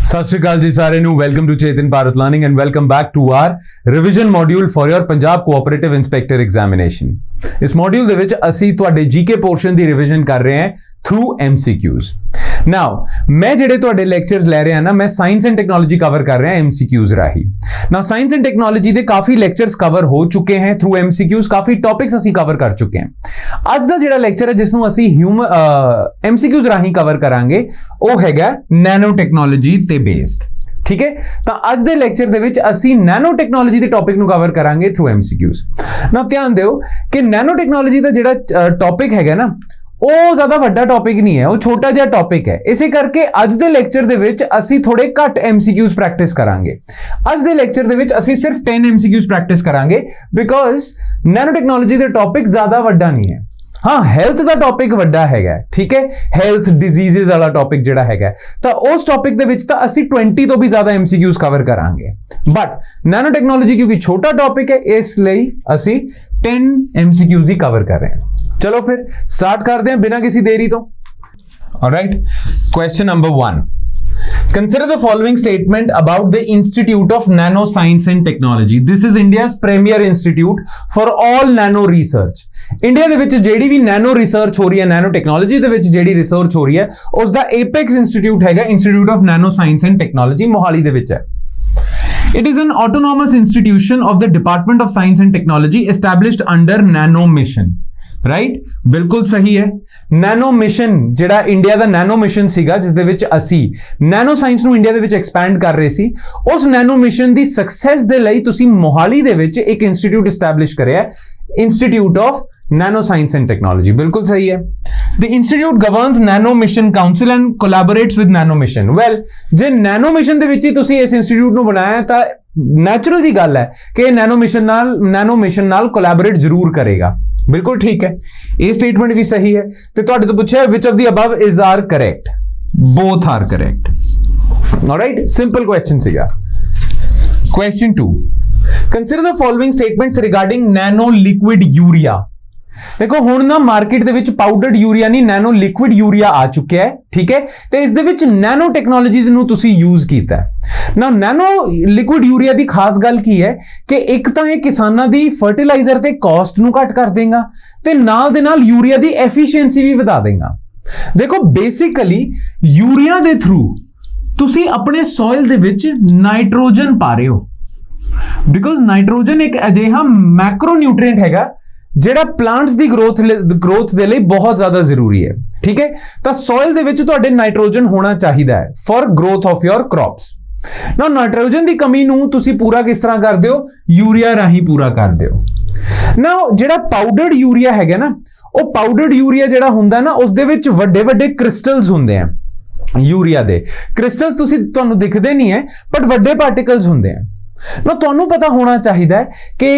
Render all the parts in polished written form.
सत श्री अकाल जी सारे नू welcome to Chetan Bharat learning and welcome back to our revision module for your Punjab cooperative inspector examination. इस मॉड्यूल ਦੇ ਵਿੱਚ ਅਸੀਂ ਤੁਹਾਡੇ ਜੀਕੇ ਪੋਰਸ਼ਨ ਦੀ ਰਿਵੀਜ਼ਨ ਕਰ ਰਹੇ ਹਾਂ थ्रू MCQs। नाउ मैं ਜਿਹੜੇ ਤੁਹਾਡੇ ਲੈਕਚਰਸ ਲੈ ਰਿਹਾ ਨਾ, ਮੈਂ ਸਾਇੰਸ ਐਂਡ ਟੈਕਨੋਲੋਜੀ ਕਵਰ ਕਰ ਰਿਹਾ MCQs ਰਾਹੀਂ। ਨਾउ ਸਾਇੰਸ ਐਂਡ ਟੈਕਨੋਲੋਜੀ ਦੇ ਕਾਫੀ ਲੈਕਚਰਸ ਕਵਰ ਹੋ ਚੁੱਕੇ हैं थ्रू MCQs, ਕਾਫੀ ਟੌਪਿਕਸ ਅਸੀਂ ਕਵਰ ਕਰ ਚੁੱਕੇ ਹਾਂ। ਅੱਜ ਦਾ ਜਿਹੜਾ ਲੈਕਚਰ ਹੈ ਜਿਸ ਨੂੰ ਅਸੀਂ MCQs ਰਾਹੀਂ ਕਵਰ ਕਰਾਂਗੇ ਉਹ ਹੈਗਾ ਨੈਨੋ ਟੈਕਨੋਲੋਜੀ ਤੇ ਬੇਸਡ। ठीक है, तो आज दे लेक्चर दे विच असी नैनो टैक्नोलॉजी दे टॉपिक नू कवर करांगे थ्रू MCQs। ना ध्यान दिओ कि नैनो टैक्नोलॉजी दा जिहड़ा टॉपिक हैगा ना ਉਹ ਜ਼ਿਆਦਾ ਵੱਡਾ ਟੌਪਿਕ ਨਹੀਂ ਹੈ, ਉਹ ਛੋਟਾ ਜਿਹਾ ਟੌਪਿਕ ਹੈ। ਇਸੇ ਕਰਕੇ ਅੱਜ ਦੇ ਲੈਕਚਰ ਦੇ ਵਿੱਚ ਅਸੀਂ ਥੋੜੇ ਘੱਟ MCQs ਪ੍ਰੈਕਟਿਸ ਕਰਾਂਗੇ। ਅੱਜ ਦੇ ਲੈਕਚਰ ਦੇ ਵਿੱਚ ਅਸੀਂ ਸਿਰਫ 10 MCQs ਪ੍ਰੈਕਟਿਸ ਕਰਾਂਗੇ because nano technology the topic ਜ਼ਿਆਦਾ ਵੱਡਾ ਨਹੀਂ ਹੈ। हाँ, हेल्थ का टॉपिक वड्डा हैगा, ठीक है, हेल्थ डिजीजेस वाला टॉपिक जिहड़ा हैगा, तो उस टॉपिक दे विच तां असीं 20 तो भी ज़्यादा MCQs कवर करांगे। बट नैनो टेक्नोलॉजी क्योंकि छोटा टॉपिक है इसलिए असीं 10 MCQs ही कवर कर रहे हैं। चलो फिर स्टार्ट करते हैं बिना किसी देरी तो। Alright, question number 1, consider the following statement about the Institute of Nanoscience and Technology. This is India's premier institute for all nano research. India ਦੇ ਵਿੱਚ ਜਿਹੜੀ ਵੀ ਨੈਨੋ ਰਿਸਰਚ ਹੋ ਰਹੀ ਹੈ, ਨੈਨੋ ਟੈਕਨੋਲੋਜੀ ਦੇ ਵਿੱਚ ਜਿਹੜੀ ਰਿਸਰਚ ਹੋ ਰਹੀ ਹੈ, ਉਸ ਦਾ 에ਪੈਕਸ ਇੰਸਟੀਟਿਊਟ ਹੈਗਾ institute of nano science and technology, Mohali ਦੇ ਵਿੱਚ ਹੈ। It is an autonomous institution of the Department of Science and Technology established under Nano Mission. Right, बिल्कुल सही है। नैनो मिशन ਜਿਹੜਾ ਇੰਡੀਆ ਦਾ ਨੈਨੋ ਮਿਸ਼ਨ ਸੀਗਾ ਜਿਸ ਦੇ ਵਿੱਚ ਅਸੀਂ ਨੈਨੋ ਸਾਇੰਸ ਨੂੰ ਇੰਡੀਆ ਦੇ ਵਿੱਚ ਐਕਸਪੈਂਡ ਕਰ ਰਹੇ ਸੀ, ਉਸ ਨੈਨੋ ਮਿਸ਼ਨ ਦੀ ਸਕਸੈਸ ਦੇ ਲਈ ਤੁਸੀਂ ਮੋਹਾਲੀ ਦੇ ਵਿੱਚ ਇੱਕ ਇੰਸਟੀਟਿਊਟ ਐਸਟੈਬਲਿਸ਼ ਕਰਿਆ, institute of nano science and technology. बिल्कुल सही है। The institute governs nano mission council and collaborates with nano mission. Well, J nano mission ਦੇ ਵਿੱਚ ਹੀ ਤੁਸੀਂ ਇਸ ਇੰਸਟੀਟਿਊਟ ਨੂੰ ਬਣਾਇਆ ਤਾਂ ਨੈਚੁਰਲ ਜੀ ਗੱਲ ਹੈ ਕਿ ਨੈਨੋ ਮਿਸ਼ਨ ਨਾਲ ਕੋਲੈਬੋਰੇਟ ਜ਼ਰੂਰ ਕਰੇਗਾ। ਬਿਲਕੁਲ ਠੀਕ ਹੈ, ਇਹ ਸਟੇਟਮੈਂਟ ਵੀ ਸਹੀ ਹੈ। ਤੇ ਤੁਹਾਡੇ ਤੋਂ ਪੁੱਛਿਆ which of the above is are correct? Both are correct. Alright, simple question ਸੀਗਾ। Question 2, consider the following statements regarding nano liquid urea. देखो हुण ना मार्केट दे विच पाउडर्ड यूरिया नहीं, नैनो लिक्विड यूरिया आ चुका है, ठीक है, ते इस दे विच नैनो टेक्नोलॉजी नूं तुसीं यूज कीता है ना। नैनो लिक्विड यूरिया दी खास गल की है कि एक तां इह किसानां दी फर्टिलाइजर ते कॉस्ट नूं घट कर देगा ते नाल दे नाल यूरिया दी एफिशिएंसी भी वधा देगा। देखो बेसिकली यूरिया दे थ्रू तुसीं अपने सॉइल दे विच नाइट्रोजन पा रहे हो, बिकॉज नाइट्रोजन एक अजिहा मैक्रो न्यूट्रीएंट हैगा ਜਿਹੜਾ ਪਲਾਂਟਸ ਦੀ ਗਰੋਥ ਦੇ ਲਈ ਬਹੁਤ ਜ਼ਿਆਦਾ ਜ਼ਰੂਰੀ ਹੈ, ਠੀਕ ਹੈ। ਤਾਂ ਸੋਇਲ ਦੇ ਵਿੱਚ ਤੁਹਾਡੇ ਨਾਈਟ੍ਰੋਜਨ ਹੋਣਾ ਚਾਹੀਦਾ ਹੈ for growth of your crops. ਨਾ ਨਾਈਟ੍ਰੋਜਨ ਦੀ ਕਮੀ ਨੂੰ ਤੁਸੀਂ ਪੂਰਾ ਕਿਸ ਤਰ੍ਹਾਂ ਕਰਦੇ ਹੋ? ਯੂਰੀਆ ਰਾਹੀਂ ਪੂਰਾ ਕਰਦੇ ਹੋ। ਨਾ ਜਿਹੜਾ ਪਾਊਡਰਡ ਯੂਰੀਆ ਹੈਗਾ ਨਾ, ਉਹ ਪਾਊਡਰਡ ਯੂਰੀਆ ਜਿਹੜਾ ਹੁੰਦਾ ਨਾ ਉਸ ਦੇ ਵਿੱਚ ਵੱਡੇ ਵੱਡੇ ਕ੍ਰਿਸਟਲਸ ਹੁੰਦੇ ਆ। ਯੂਰੀਆ ਦੇ ਕ੍ਰਿਸਟਲਸ ਤੁਹਾਨੂੰ ਦਿਖਦੇ ਨਹੀਂ ਹੈ ਬਟ ਵੱਡੇ ਪਾਰਟੀਕਲਸ ਹੁੰਦੇ ਆ। ਨਾ ਤੁਹਾਨੂੰ ਪਤਾ ਹੋਣਾ ਚਾਹੀਦਾ ਹੈ ਕਿ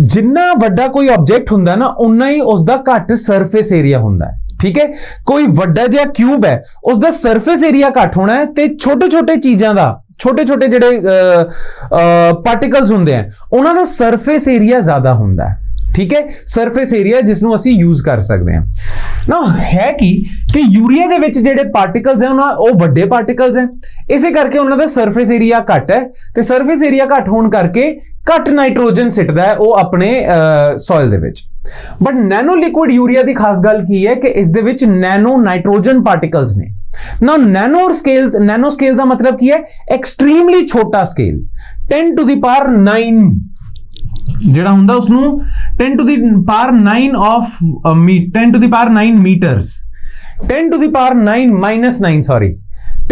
ਜਿੰਨਾ ਵੱਡਾ ਕੋਈ ਆਬਜੈਕਟ ਹੁੰਦਾ ਨਾ ਉਨਾ ਹੀ ਉਸ ਦਾ ਘੱਟ ਸਰਫੇਸ ਏਰੀਆ ਹੁੰਦਾ ਹੈ, ਠੀਕ ਹੈ। ਕੋਈ ਵੱਡਾ ਜਿਹਾ ਕਿਊਬ ਹੈ ਉਸ ਦਾ ਸਰਫੇਸ ਏਰੀਆ ਘੱਟ ਹੋਣਾ ਹੈ ਤੇ ਛੋਟੇ ਛੋਟੇ ਚੀਜ਼ਾਂ ਦਾ ਛੋਟੇ ਜਿਹੜੇ ਪਾਰਟੀਕਲਸ ਹੁੰਦੇ ਆ ਉਹਨਾਂ ਦਾ ਸਰਫੇਸ ਏਰੀਆ ਜ਼ਿਆਦਾ ਹੁੰਦਾ ਹੈ, ठीक है। सरफेस एरिया जिसनों असी यूज कर सकते हैं ना है कि यूरिया दे विच जेडे पार्टिकल्स हैं वो वड्डे पार्टिकल्स हैं, इसे करके उन्हां दा सरफेस एरिया घट है ते सरफेस एरिया घट होने करके घट नाइट्रोजन सिटदा है वो अपने सॉइल दे विच। बट नैनो लिक्विड यूरिया दी खास गल की है कि इस दे विच नैनो नाइट्रोजन पार्टिकल्स ने ना। नैनो स्केल दा मतलब की है एक्सट्रीमली छोटा स्केल, 10 to the power 9 ਜਿਹੜਾ ਹੁੰਦਾ ਉਸ ਨੂੰ 10 to the power 9 of 10 to the power 9 meters, 10 to the power 9 minus 9 sorry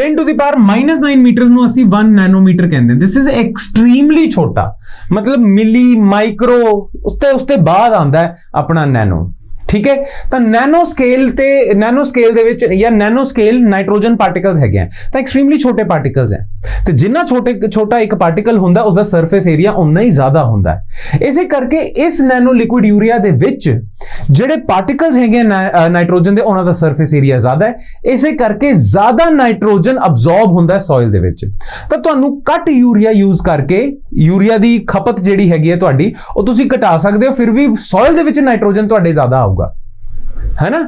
10 to the power minus 9 meters ਨੂੰ ਅਸੀਂ 1 ਨੈਨੋਮੀਟਰ ਕਹਿੰਦੇ ਹਾਂ। ਦਿਸ ਇਜ਼ ਐਕਸਟ੍ਰੀਮਲੀ ਛੋਟਾ, ਮਤਲਬ ਮਿਲੀ ਮਾਈਕਰੋ ਉਸਤੇ ਬਾਅਦ ਆਉਂਦਾ ਹੈ ਆਪਣਾ ਨੈਨੋ, ठीक है। तो नैनो स्केल ਦੇ ਵਿੱਚ ਜਾਂ ਨੈਨੋ ਸਕੇਲ ਨਾਈਟ੍ਰੋਜਨ ਪਾਰਟੀਕਲਸ ਹੈਗੇ ਆ ਤਾਂ ਐਕਸਟ੍ਰੀਮਲੀ ਛੋਟੇ ਪਾਰਟੀਕਲਸ ਹੈ ਤੇ ਜਿੰਨਾ ਛੋਟਾ ਇੱਕ ਪਾਰਟੀਕਲ ਹੁੰਦਾ ਉਸ ਦਾ ਸਰਫੇਸ ਏਰੀਆ ਉਨਾ ਹੀ ਜ਼ਿਆਦਾ ਹੁੰਦਾ ਹੈ। ਇਸੇ ਕਰਕੇ ਇਸ ਨੈਨੋ ਲਿਕੁਇਡ ਯੂਰੀਆ ਦੇ ਵਿੱਚ ਜਿਹੜੇ ਪਾਰਟੀਕਲਸ ਹੈਗੇ ਨਾਈਟ੍ਰੋਜਨ ਦੇ ਉਹਨਾਂ ਦਾ ਸਰਫੇਸ ਏਰੀਆ ਜ਼ਿਆਦਾ ਹੈ, ਇਸੇ ਕਰਕੇ ਜ਼ਿਆਦਾ ਨਾਈਟ੍ਰੋਜਨ ਅਬਜ਼ੌਰਬ ਹੁੰਦਾ ਹੈ ਸੋਇਲ ਦੇ ਵਿੱਚ। ਤਾਂ ਤੁਹਾਨੂੰ ਘੱਟ ਯੂਰੀਆ ਯੂਜ਼ ਕਰਕੇ ਯੂਰੀਆ ਦੀ ਖਪਤ ਜਿਹੜੀ ਹੈਗੀ ਹੈ ਤੁਹਾਡੀ ਉਹ ਤੁਸੀਂ ਘਟਾ ਸਕਦੇ ਹੋ, ਫਿਰ ਵੀ ਸੋਇਲ ਦੇ ਵਿੱਚ ਨਾਈਟ੍ਰੋਜਨ ਤੁਹਾਡੇ ਜ਼ਿਆਦਾ ਆਊਗਾ। है ना।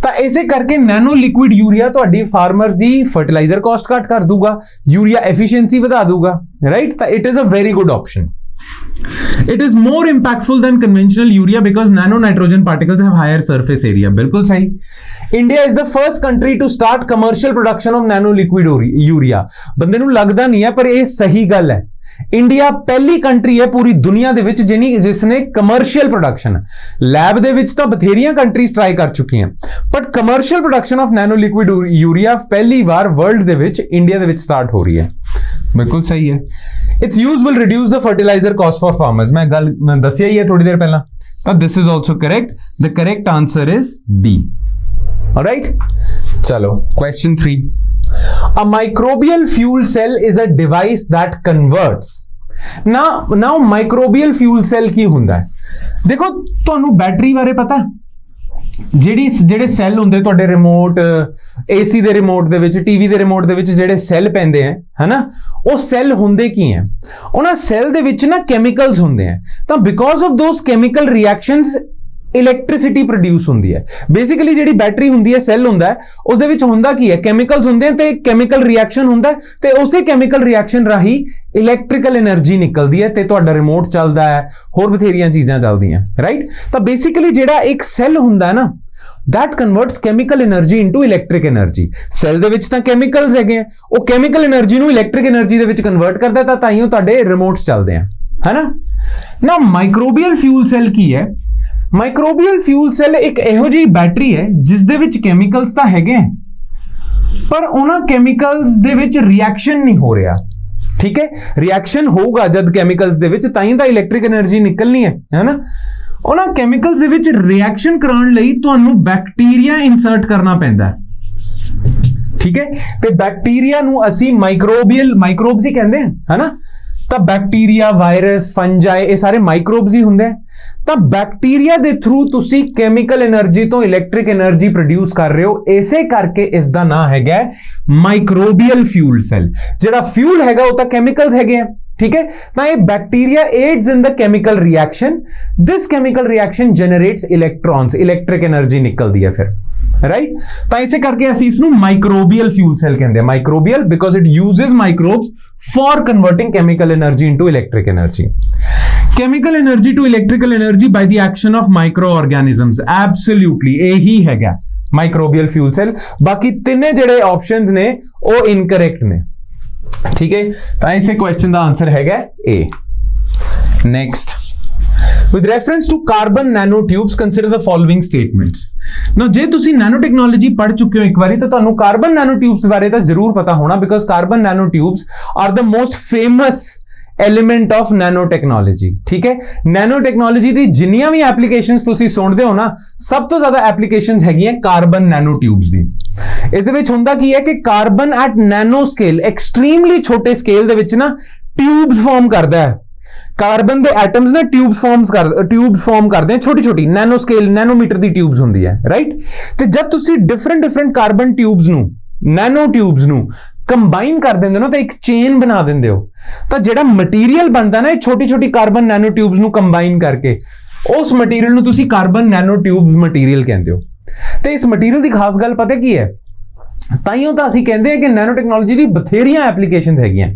ਤਾਂ ਇਸੇ ਕਰਕੇ ਨੈਨੋ ਲਿਕੁਇਡ ਯੂਰੀਆ ਤੁਹਾਡੀ ਫਾਰਮਰਸ ਦੀ ਫਰਟੀਲਾਈਜ਼ਰ ਕਾਸਟ ਘੱਟ ਕਰ ਦੂਗਾ, ਯੂਰੀਆ ਐਫੀਸ਼ੀਐਂਸੀ ਵਧਾ ਦੂਗਾ, ਰਾਈਟ। ਤਾਂ it is a very good option. It is more impactful than conventional urea because nano nitrogen particles have higher surface area. बिल्कुल सही। India is the first country to start commercial production of nano liquid urea। ਬੰਦੇ ਨੂੰ ਲੱਗਦਾ ਨਹੀਂ ਹੈ ਪਰ ਇਹ ਸਹੀ ਗੱਲ ਹੈ। ਇੰਡੀਆ ਪਹਿਲੀ ਕੰਟਰੀ ਹੈ ਪੂਰੀ ਦੁਨੀਆ ਦੇ ਵਿੱਚ ਜਿਸ ਨੇ ਕਮਰਸ਼ੀਅਲ ਪ੍ਰੋਡਕਸ਼ਨ, ਲੈਬ ਦੇ ਵਿੱਚ ਤਾਂ ਬਥੇਰੀਆਂ ਕੰਟਰੀਜ਼ ਟਰਾਈ ਕਰ ਚੁੱਕੀਆਂ, but commercial production of nano liquid urea ਪਹਿਲੀ ਵਾਰ ਵਰਲਡ ਦੇ ਵਿੱਚ ਇੰਡੀਆ ਦੇ ਵਿੱਚ ਸਟਾਰਟ ਹੋ ਰਹੀ ਹੈ। ਬਿਲਕੁਲ ਸਹੀ ਹੈ। Its use will reduce the fertiliser cost for farmers. ਮੈਂ ਦੱਸਿਆ ਹੀ ਹੈ ਥੋੜੀ ਦੇਰ ਪਹਿਲਾਂ। ਤਾਂ this is also correct. The correct answer is D. Alright, चलो question 3। A microbial fuel cell is a device that converts। now microbial fuel cell ਕੀ ਹੁੰਦਾ ਹੈ? ਦੇਖੋ ਤੁਹਾਨੂੰ ਬੈਟਰੀ ਬਾਰੇ ਪਤਾ, ਜਿਹੜੇ ਸੈੱਲ ਹੁੰਦੇ ਤੁਹਾਡੇ ਰਿਮੋਟ, ਏਸੀ ਦੇ ਰਿਮੋਟ ਦੇ ਵਿੱਚ, ਟੀਵੀ ਦੇ ਰਿਮੋਟ ਦੇ ਵਿੱਚ ਜਿਹੜੇ ਸੈੱਲ ਪੈਂਦੇ ਹੈ ਹਨਾ, ਉਹ ਸੈੱਲ ਹੁੰਦੇ ਕੀ ਹੈ? ਉਹਨਾਂ ਸੈੱਲ ਦੇ ਵਿੱਚ ਨਾ ਕੈਮੀਕਲਸ ਹੁੰਦੇ ਹੈ। ਤਾਂ because of ਦੋਸ chemical reactions electricity produce ਹੁੰਦੀ ਹੈ। ਬੇਸਿਕਲੀ ਜਿਹੜੀ ਬੈਟਰੀ ਹੁੰਦੀ ਹੈ, ਸੈੱਲ ਹੁੰਦਾ ਹੈ, ਉਸ ਦੇ ਵਿੱਚ ਹੁੰਦਾ ਕੀ ਹੈ? ਕੈਮੀਕਲਸ ਹੁੰਦੇ ਹਨ ਤੇ ਕੈਮੀਕਲ ਰਿਐਕਸ਼ਨ ਹੁੰਦਾ ਹੈ ਤੇ ਉਸੇ ਕੈਮੀਕਲ ਰਿਐਕਸ਼ਨ ਰਾਹੀਂ ਇਲੈਕਟ੍ਰੀਕਲ એનર્ਜੀ ਨਿਕਲਦੀ ਹੈ ਤੇ ਤੁਹਾਡਾ ਰਿਮੋਟ ਚੱਲਦਾ ਹੈ, ਹੋਰ ਬਥੇਰੀਆਂ ਚੀਜ਼ਾਂ ਚੱਲਦੀਆਂ, ਰਾਈਟ। ਤਾਂ ਬੇਸਿਕਲੀ ਜਿਹੜਾ ਇੱਕ ਸੈੱਲ ਹੁੰਦਾ ਹੈ ਨਾ, that converts chemical energy into electric energy। Cell ਦੇ ਵਿੱਚ ਤਾਂ ਕੈਮੀਕਲਸ ਹੈਗੇ ਆ, ਉਹ ਕੈਮੀਕਲ એનર્ਜੀ ਨੂੰ ਇਲੈਕਟ੍ਰਿਕ એનર્ਜੀ ਦੇ ਵਿੱਚ ਕਨਵਰਟ ਕਰਦਾ, ਤਾਂ ਤਾਈਓ ਤੁਹਾਡੇ ਰਿਮੋਟਸ ਚੱਲਦੇ ਆ, ਹੈਨਾ। ਨਾ ਮਾਈਕਰੋਬੀਅਲ ਫਿਊਲ ਸੈੱਲ ਕੀ ਹੈ? ਮਾਈਕਰੋਬੀਅਲ ਫਿਊਲ ਸੈੱਲ ਇੱਕ ਇਹੋ ਜਿਹੀ ਬੈਟਰੀ ਹੈ ਜਿਸ ਦੇ ਵਿੱਚ ਕੈਮੀਕਲਸ ਤਾਂ ਹੈਗੇ ਪਰ ਉਹਨਾਂ ਕੈਮੀਕਲਸ ਦੇ ਵਿੱਚ ਰਿਐਕਸ਼ਨ ਨਹੀਂ ਹੋ ਰਿਹਾ, ਠੀਕ ਹੈ। ਰਿਐਕਸ਼ਨ ਹੋਊਗਾ ਜਦ ਕੈਮੀਕਲਸ ਦੇ ਵਿੱਚ, ਤਾਂ ਹੀ ਤਾਂ ਇਲੈਕਟ੍ਰਿਕ એનર્ਜੀ ਨਿਕਲਣੀ ਹੈ ਨਾ। ਉਹਨਾਂ ਕੈਮੀਕਲਸ ਦੇ ਵਿੱਚ ਰਿਐਕਸ਼ਨ ਕਰਾਉਣ ਲਈ ਤੁਹਾਨੂੰ ਬੈਕਟੀਰੀਆ ਇਨਸਰਟ ਕਰਨਾ ਪੈਂਦਾ ਹੈ, ਠੀਕ ਹੈ। ਤੇ ਬੈਕਟੀਰੀਆ ਨੂੰ ਅਸੀਂ ਮਾਈਕਰੋਬਸ ਹੀ ਕਹਿੰਦੇ ਹਾਂ, ਹਨਾ। ਤਾਂ ਬੈਕਟੀਰੀਆ, ਵਾਇਰਸ, ਫੰਜਾਈ, ਇਹ ਸਾਰੇ ਮਾਈਕਰੋਬਸ ਹੀ ਹੁੰਦੇ ਆ। ਤਾਂ ਬੈਕਟੀਰੀਆ ਦੇ ਥਰੂ ਤੁਸੀਂ ਕੈਮੀਕਲ એનર્ਜੀ ਤੋਂ ਇਲੈਕਟ੍ਰਿਕ એનર્ਜੀ ਪ੍ਰੋਡਿਊਸ ਕਰ ਰਹੇ ਹੋ, ਇਸੇ ਕਰਕੇ ਇਸ ਦਾ ਨਾਮ ਹੈਗਾ ਮਾਈਕਰੋਬੀਅਲ ਫਿਊਲ ਸੈੱਲ। ਜਿਹੜਾ ਫਿਊਲ ਹੈਗਾ ਉਹ ਤਾਂ ਕੈਮੀਕਲਸ ਹੈਗੇ ਆ, ठीक है। ना ये bacteria aids in the chemical reaction, this chemical reaction generates electrons, electric energy निकलती है फिर, राइट। तो इसे करके ਅਸੀਂ ਇਸ ਨੂੰ माइक्रोबियल फ्यूल सेल कहते हैं। Microbial because it uses microbes for converting chemical energy into electric energy. Chemical energy to electrical energy by the action of micro organisms, absolutely यही हैगा माइक्रोबियल फ्यूल सेल। बाकी ਤਿੰਨੇ ਜਿਹੜੇ ਆਪਸ਼ਨਸ ਨੇ ਉਹ incorrect ਨੇ, ठीक है। तो इसे क्वेश्चन का आंसर हैगा ए। Next, with reference to carbon nanotubes consider the following statements। now ਜੇ ਤੁਸੀਂ ਨੈਨੋ ਟੈਕਨੋਲੋਜੀ ਪੜ੍ਹ ਚੁੱਕੇ ਹੋ ਇੱਕ ਵਾਰੀ ਤਾਂ ਤੁਹਾਨੂੰ ਕਾਰਬਨ ਨੈਨੋਟਿਊਬਸ ਬਾਰੇ ਤਾਂ ਜ਼ਰੂਰ ਪਤਾ ਹੋਣਾ, because carbon nanotubes are the most famous element of nano technology, ठीक है। नैनो टेक्नोलॉजी दी जिन्नियां भी एप्लीकेशंस तुसी सुनदे हो ना, सब तो ज्यादा एप्लीकेशंस हैगियां कार्बन नैनो ट्यूब्स दी। इस दे विच हुंदा की है कि carbon at nano scale, extremely छोटे स्केल दे विच ना ट्यूब्स फॉर्म करदा है। कार्बन दे एटम्स ना ट्यूब्स फॉर्म करदे हैं, छोटी छोटी नैनो स्केल, नैनोमीटर दी ट्यूब्स हुंदी है, राइट। ते जब तुसी डिफरेंट कार्बन ट्यूब्स नू, नैनो ट्यूब्स नू ਕੰਬਾਈਨ ਕਰ ਦਿੰਦੇ ਹੋ ਤਾਂ ਇੱਕ ਚੇਨ ਬਣਾ ਦਿੰਦੇ ਹੋ, ਤਾਂ ਜਿਹੜਾ ਮਟੀਰੀਅਲ ਬਣਦਾ ਨਾ ਇਹ ਛੋਟੀ ਛੋਟੀ ਕਾਰਬਨ ਨੈਨੋ ਟਿਊਬਸ ਨੂੰ ਕੰਬਾਈਨ ਕਰਕੇ, ਉਸ ਮਟੀਰੀਅਲ ਨੂੰ ਤੁਸੀਂ ਕਾਰਬਨ ਨੈਨੋ ਟਿਊਬਸ ਮਟੀਰੀਅਲ ਕਹਿੰਦੇ ਹੋ। ਤੇ ਇਸ ਮਟੀਰੀਅਲ ਦੀ ਖਾਸ ਗੱਲ ਪਤਾ ਕੀ ਹੈ? ਤਾਈਓ ਤਾਂ ਅਸੀਂ ਕਹਿੰਦੇ ਹਾਂ ਕਿ ਨੈਨੋ ਟੈਕਨੋਲੋਜੀ ਦੀ ਬਥੇਰੀਆਂ ਐਪਲੀਕੇਸ਼ਨਸ ਹੈਗੀਆਂ।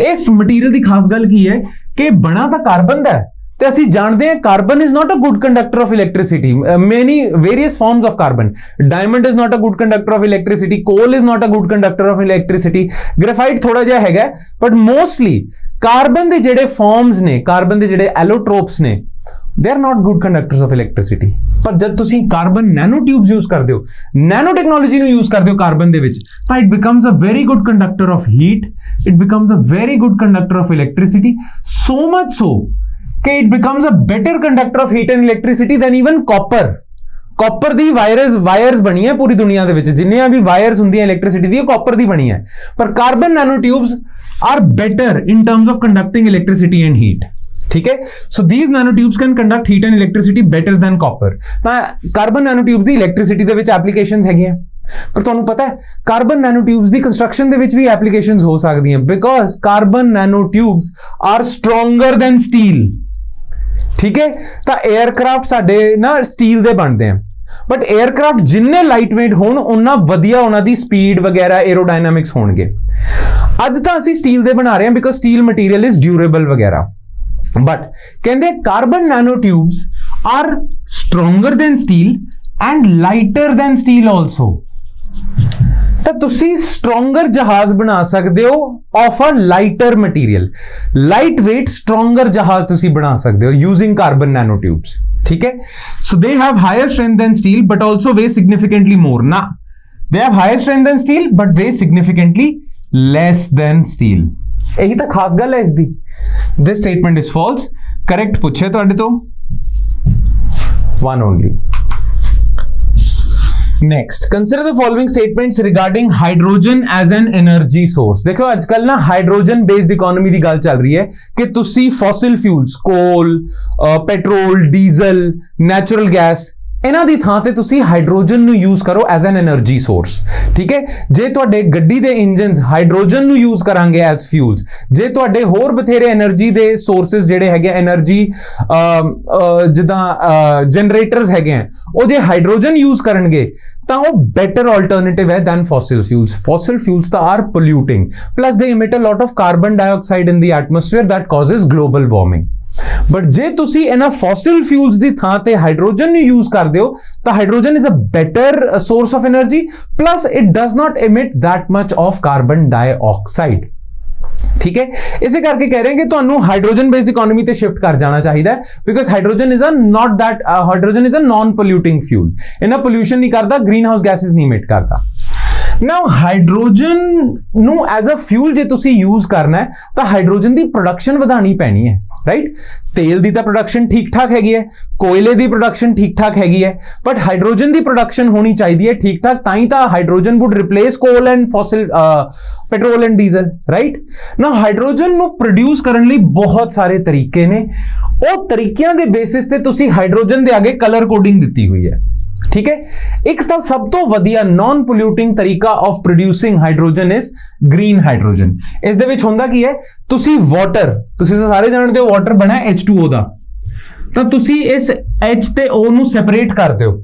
ਇਸ ਮਟੀਰੀਅਲ ਦੀ ਖਾਸ ਗੱਲ ਕੀ ਹੈ ਕਿ ਬਣਾ ਤਾਂ ਕਾਰਬਨ ਦਾ ਹੈ, ਤੇ ਅਸੀਂ ਜਾਣਦੇ ਹਾਂ carbon is not a good conductor of electricity. Many various forms of carbon, diamond is not a good conductor of electricity, coal is not a good conductor of electricity, graphite ਥੋੜਾ ਜਿਹਾ ਹੈਗਾ, but mostly carbon ਦੇ ਜਿਹੜੇ farms ਨੇ, carbon ਦੇ ਜਿਹੜੇ ਐਲੋਟ੍ਰੋਪਸ ਨੇ, they are not good conductors of electricity। ਪਰ ਜਦ ਤੁਸੀਂ ਕਾਰਬਨ ਨੈਨੋ ਟਿਊਬਸ ਯੂਜ਼ ਕਰਦੇ ਹੋ, ਨੈਨੋ ਟੈਕਨੋਲੋਜੀ ਨੂੰ ਯੂਜ਼ ਕਰਦੇ ਹੋ ਕਾਰਬਨ ਦੇ ਵਿੱਚ, ਤਾਂ it becomes a very good conductor of heat, it becomes a very good conductor of electricity, so much so ਕਿ it becomes a better conductor of heat and electricity than even copper। copper the virus ਬਣੀ ਹੈ ਪੂਰੀ ਦੁਨੀਆ ਦੇ ਵਿੱਚ, ਜਿੰਨੀਆਂ ਵੀ virus ਹੁੰਦੀਆਂ electricity ਦੀ, ਉਹ copper ਦੀ ਬਣੀ ਹੈ। ਪਰ carbon nano tubes are better in terms of conducting electricity and heat, ठीक है। So these nanotubes can conduct heat and electricity better than copper। ਤਾਂ ਕਾਰਬਨ ਨੈਨੋਟਿਊਬਸ ਦੀ ਇਲੈਕਟ੍ਰਿਸਿਟੀ ਦੇ ਵਿੱਚ ਐਪਲੀਕੇਸ਼ਨਸ ਹੈਗੀਆਂ, ਪਰ ਤੁਹਾਨੂੰ ਪਤਾ ਹੈ ਕਾਰਬਨ ਨੈਨੋਟਿਊਬਸ ਦੀ ਕੰਸਟਰਕਸ਼ਨ ਦੇ ਵਿੱਚ ਵੀ ਐਪਲੀਕੇਸ਼ਨਸ ਹੋ ਸਕਦੀਆਂ, because carbon nanotubes are stronger than steel, ठीक है। ਤਾਂ 에ਅਰਕ੍ਰਾਫਟ ਸਾਡੇ ਨਾ ਸਟੀਲ ਦੇ ਬਣਦੇ ਆ, ਬਟ 에ਅਰਕ੍ਰਾਫਟ ਜਿੰਨੇ ਲਾਈਟ ਵੇਟ ਹੋਣ ਉਹਨਾਂ ਵਧੀਆ ਉਹਨਾਂ ਦੀ ਸਪੀਡ ਵਗੈਰਾ 에ਅਰੋਡਾਇਨਾਮਿਕਸ ਹੋਣਗੇ। ਅੱਜ ਤਾਂ ਅਸੀਂ ਸਟੀਲ ਦੇ ਬਣਾ ਰਹੇ ਹਾਂ because steel material is durable ਵਗੈਰਾ, ਬਟ ਕਹਿੰਦੇ carbon nano tubes are stronger than steel and lighter than steel also. ਤਾਂ ਤੁਸੀਂ ਸਟਰੋਂਗਰ ਜਹਾਜ਼ ਬਣਾ ਸਕਦੇ ਹੋ of a lighter material, light weight stronger ਜਹਾਜ਼ ਤੁਸੀਂ ਬਣਾ ਸਕਦੇ ਹੋ ਯੂਜ਼ਿੰਗ ਕਾਰਬਨ ਨੈਨੋ ਟਿਊਬਸ। ਠੀਕ ਹੈ, so they have higher strength than steel but also weigh significantly more. ਨਾ, they have higher strength than steel but weigh significantly less than steel. ਇਹੀ ਤਾਂ ਖਾਸ ਗੱਲ ਹੈ ਇਸ ਦੀ। This statement is false. Correct ਪੁੱਛਿਆ ਤੁਹਾਡੇ ਤੋਂ one only. Next, consider the following statements regarding hydrogen as an energy source. देखो आजकल ना हाइड्रोजन बेस्ड इकोनॉमी ਦੀ ਗੱਲ ਚੱਲ ਰਹੀ ਹੈ ਕਿ ਤੁਸੀਂ ਫੋਸਿਲ ਫਿਊਲਸ, ਕੋਲ, ਪੈਟਰੋਲ, ਡੀਜ਼ਲ, ਨੈਚੁਰਲ ਗੈਸ, ਇਹਨਾਂ ਦੀ ਥਾਂ ਤੇ ਤੁਸੀਂ ਹਾਈਡਰੋਜਨ ਨੂੰ ਯੂਜ਼ ਕਰੋ ਐਜ਼ ਐਨ એનર્ਜੀ ਸੋਰਸ। ਠੀਕ ਹੈ, ਜੇ ਤੁਹਾਡੇ ਗੱਡੀ ਦੇ ਇੰਜਨਸ ਹਾਈਡਰੋਜਨ ਨੂੰ ਯੂਜ਼ ਕਰਾਂਗੇ ਐਜ਼ ਫਿਊਲਸ, ਜੇ ਤੁਹਾਡੇ ਹੋਰ ਬਥੇਰੇ એનર્ਜੀ ਦੇ ਸੋਰਸਸ ਜਿਹੜੇ ਹੈਗੇ એનર્ਜੀ ਜਿੱਦਾਂ ਜਨਰੇਟਰਸ ਹੈਗੇ ਆ, ਉਹ ਜੇ ਹਾਈਡਰੋਜਨ ਯੂਜ਼ ਕਰਨਗੇ ਤਾਂ ਉਹ ਬੈਟਰ ਆਲਟਰਨੇਟਿਵ ਹੈ than fossil fuels. Fossil fuels ਤਾਂ are polluting, plus they emit a lot of carbon dioxide in the atmosphere that causes global warming. But ਜੇ ਤੁਸੀਂ ਇਹਨਾਂ ਫੋਸਿਲ ਫਿਊਲਸ ਦੀ ਥਾਂ ਤੇ ਹਾਈਡਰੋਜਨ ਨੂੰ ਯੂਜ਼ ਕਰਦੇ ਹੋ ਤਾਂ hydrogen is a better source of energy, plus it does not emit that much of carbon dioxide। ਠੀਕ ਹੈ, ਇਸੇ ਕਰਕੇ ਕਹਿ ਰਹੇ ਹਾਂ ਕਿ ਤੁਹਾਨੂੰ ਹਾਈਡਰੋਜਨ ਬੇਸਡ ਇਕਨੋਮੀ ਤੇ ਸ਼ਿਫਟ ਕਰ ਜਾਣਾ ਚਾਹੀਦਾ ਹੈ because hydrogen is a non polluting fuel. ਇਹਨਾਂ ਪੋਲਿਊਸ਼ਨ ਨਹੀਂ ਕਰਦਾ, ਗ੍ਰੀਨ ਹਾਊਸ ਗੈਸਿਸ ਨਹੀਂ ਇਮਿਟ ਕਰਦਾ। ਨਾਓ ਹਾਈਡਰੋਜਨ ਨੂੰ ਐਜ਼ ਅ ਫਿਊਲ ਜੇ ਤੁਸੀਂ ਯੂਜ਼ ਕਰਨਾ ਹੈ ਤਾਂ ਹਾਈਡਰੋਜਨ ਦੀ ਪ੍ਰੋਡਕਸ਼ਨ ਵਧਾਣੀ ਪੈਣੀ ਹੈ, ਰਾਈਟ? ਤੇਲ ਦੀ ਤਾਂ ਪ੍ਰੋਡਕਸ਼ਨ ਠੀਕ ਠਾਕ ਹੈਗੀ ਹੈ, ਕੋਇਲੇ ਦੀ ਪ੍ਰੋਡਕਸ਼ਨ ਠੀਕ ਠਾਕ ਹੈਗੀ ਹੈ, ਬਟ ਹਾਈਡਰੋਜਨ ਦੀ ਪ੍ਰੋਡਕਸ਼ਨ ਹੋਣੀ ਚਾਹੀਦੀ ਹੈ ਠੀਕ ਠਾਕ, ਤਾਂ ਹੀ ਤਾਂ ਹਾਈਡਰੋਜਨ ਵੁੱਡ ਰਿਪਲੇਸ ਕੋਲ and fossil petrol and diesel, right? ਨਾ ਹਾਈਡਰੋਜਨ ਨੂੰ ਪ੍ਰੋਡਿਊਸ ਕਰਨ ਲਈ ਬਹੁਤ ਸਾਰੇ ਤਰੀਕੇ ਨੇ, ਉਹ ਤਰੀਕਿਆਂ ਦੇ ਬੇਸਿਸ ਤੇ ਤੁਸੀਂ ਹਾਈਡਰੋਜਨ ਦੇ ਅੱਗੇ ਕਲਰ ਕੋਡਿੰਗ ਦਿੱਤੀ ਹੋਈ ਹੈ। ਠੀਕ ਹੈ, ਇੱਕ ਤਾਂ ਸਭ ਤੋਂ ਵਧੀਆ ਨਾਨ ਪੋਲਿਊਟਿੰਗ ਤਰੀਕਾ of producing hydrogen is green hydrogen. ਇਸ ਦੇ ਵਿੱਚ ਹੁੰਦਾ ਕੀ ਹੈ, ਤੁਸੀਂ ਵਾਟਰ, ਤੁਸੀਂ ਸਾਰੇ ਜਾਣਦੇ ਹੋ ਵਾਟਰ ਬਣਾ H2O ਦਾ, ਤਾਂ ਤੁਸੀਂ ਇਸ H ਤੇ O ਨੂੰ ਸੈਪਰੇਟ ਕਰ ਦਿਓ।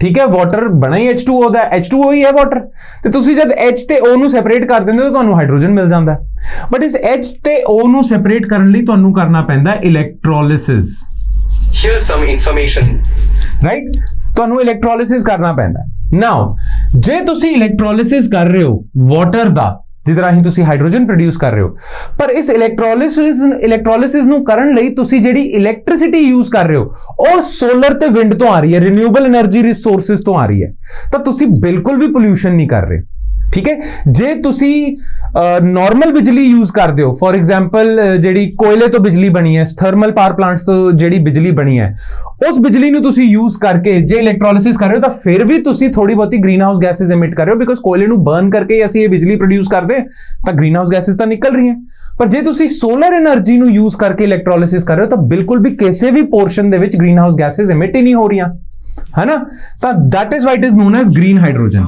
ਠੀਕ ਹੈ, ਵਾਟਰ ਬਣਾ ਹੀ H2O ਦਾ, H2O ਹੀ ਹੈ ਵਾਟਰ, ਤੇ ਤੁਸੀਂ ਜਦ H ਤੇ O ਨੂੰ ਸੈਪਰੇਟ ਕਰ ਦਿੰਦੇ ਹੋ ਤੁਹਾਨੂੰ ਹਾਈਡਰੋਜਨ ਮਿਲ ਜਾਂਦਾ ਹੈ। ਬਟ ਇਸ H ਤੇ O ਨੂੰ ਸੈਪਰੇਟ ਕਰਨ ਲਈ ਤੁਹਾਨੂੰ ਕਰਨਾ ਪੈਂਦਾ ਇਲੈਕਟ੍ਰੋਲਿਸਿਸ। Here's some information. ਰਾਈਟ, ਤੁਹਾਨੂੰ ਇਲੈਕਟ੍ਰੋਲਿਸਿਸ ਕਰਨਾ ਪੈਂਦਾ। ਨਾਓ ਜੇ ਤੁਸੀਂ ਇਲੈਕਟ੍ਰੋਲਿਸਿਸ ਕਰ ਰਹੇ ਹੋ ਵਾਟਰ ਦਾ, ਜਿਹਦੇ ਰਾਹੀਂ ਤੁਸੀਂ ਹਾਈਡਰੋਜਨ ਪ੍ਰੋਡਿਊਸ ਕਰ ਰਹੇ ਹੋ, ਪਰ ਇਸ ਇਲੈਕਟ੍ਰੋਲਿਸਿਸ ਨੂੰ ਕਰਨ ਲਈ ਤੁਸੀਂ ਜਿਹੜੀ ਇਲੈਕਟ੍ਰਿਸਿਟੀ ਯੂਜ਼ ਕਰ ਰਹੇ ਹੋ ਉਹ ਸੋਲਰ ਤੇ ਵਿੰਡ ਤੋਂ ਆ ਰਹੀ ਹੈ, ਰੀਨਿਊਏਬਲ એનર્ਜੀ ਰਿਸੋਰਸਿਸ ਤੋਂ ਆ ਰਹੀ ਹੈ, ਤਾਂ ਤੁਸੀਂ ਬਿਲਕੁਲ ਵੀ ਪੋਲਿਊਸ਼ਨ ਨਹੀਂ ਕਰ ਰਹੇ। ਠੀਕ ਹੈ, ਜੇ ਤੁਸੀਂ ਨਾਰਮਲ ਬਿਜਲੀ ਯੂਜ਼ ਕਰਦੇ ਹੋ, ਫॉर ਐਗਜ਼ਾਮਪਲ ਜਿਹੜੀ ਕੋਇਲੇ ਤੋਂ ਬਿਜਲੀ ਬਣੀ ਹੈ, ਥਰਮਲ ਪਾਵਰ ਪਲਾਂਟਸ ਤੋਂ ਜਿਹੜੀ ਬਿਜਲੀ ਬਣੀ ਹੈ, ਉਸ ਬਿਜਲੀ ਨੂੰ ਤੁਸੀਂ ਯੂਜ਼ ਕਰਕੇ ਜੇ ਇਲੈਕਟ੍ਰੋਲਿਸਿਸ ਕਰ ਰਹੇ ਹੋ ਤਾਂ ਫਿਰ ਵੀ ਤੁਸੀਂ ਥੋੜੀ ਬਹੁਤੀ ਗ੍ਰੀਨ ਹਾਊਸ ਗੈਸਿਸ ਇਮਿਟ ਕਰ ਰਹੇ ਹੋ ਬਿਕਾਜ਼ ਕੋਇਲੇ ਨੂੰ ਬਰਨ ਕਰਕੇ ਅਸੀਂ ਇਹ ਬਿਜਲੀ ਪ੍ਰੋਡਿਊਸ ਕਰਦੇ ਤਾਂ ਗ੍ਰੀਨ ਹਾਊਸ ਗੈਸਿਸ ਤਾਂ ਨਿਕਲ ਰਹੀਆਂ। ਪਰ ਜੇ ਤੁਸੀਂ ਸੋਲਰ એનર્ਜੀ ਨੂੰ ਯੂਜ਼ ਕਰਕੇ ਇਲੈਕਟ੍ਰੋਲਿਸਿਸ ਕਰ ਰਹੇ ਹੋ ਤਾਂ ਬਿਲਕੁਲ ਵੀ ਕਿਸੇ ਵੀ ਪੋਰਸ਼ਨ ਦੇ ਵਿੱਚ ਗ੍ਰੀਨ ਹਾਊਸ ਗੈਸਿਸ ਇਮਿਟ ਹੀ ਨਹੀਂ ਹੋ ਰਹੀਆਂ, ਹੈ ਨਾ? ਤਾਂ that is why it is non as green hydrogen.